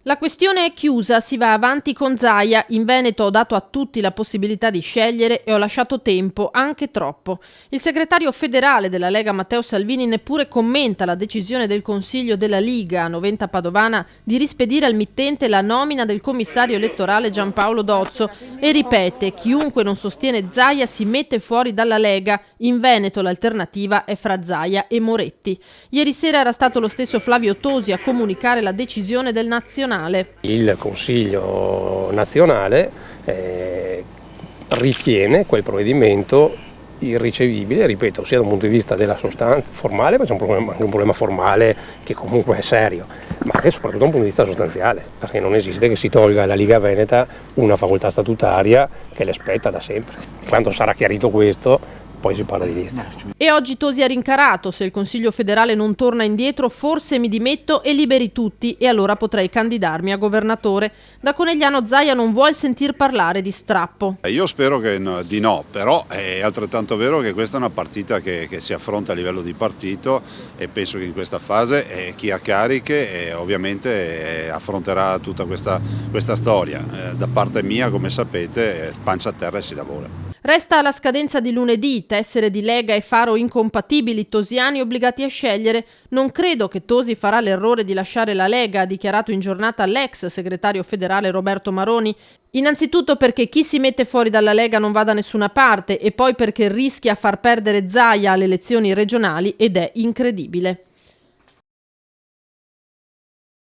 La questione è chiusa, si va avanti con Zaia. In Veneto ho dato a tutti la possibilità di scegliere e ho lasciato tempo, anche troppo. Il segretario federale della Lega Matteo Salvini neppure commenta la decisione del Consiglio della Liga a Noventa Padovana di rispedire al mittente la nomina del commissario elettorale Giampaolo Dozzo e ripete: chiunque non sostiene Zaia si mette fuori dalla Lega. In Veneto l'alternativa è fra Zaia e Moretti. Ieri sera era stato lo stesso Flavio Tosi a comunicare la decisione del nazionale. Il Consiglio nazionale ritiene quel provvedimento irricevibile, ripeto, sia da un punto di vista della sostanza formale, ma c'è anche un problema formale che comunque è serio, ma anche soprattutto da un punto di vista sostanziale, perché non esiste che si tolga alla Liga Veneta una facoltà statutaria che le spetta da sempre. Quando sarà chiarito questo, poi si parla di lista. E oggi Tosi ha rincarato: se il Consiglio federale non torna indietro, forse mi dimetto e liberi tutti, e allora potrei candidarmi a governatore. Da Conegliano Zaia non vuol sentir parlare di strappo. Io spero di no, però è altrettanto vero che questa è una partita che si affronta a livello di partito, e penso che in questa fase chi ha cariche ovviamente affronterà tutta questa storia. Da parte mia, come sapete, pancia a terra e si lavora. Resta la scadenza di lunedì, tessere di Lega e Faro incompatibili, tosiani obbligati a scegliere. Non credo che Tosi farà l'errore di lasciare la Lega, ha dichiarato in giornata l'ex segretario federale Roberto Maroni. Innanzitutto perché chi si mette fuori dalla Lega non va da nessuna parte, e poi perché rischia far perdere Zaia alle elezioni regionali ed è incredibile.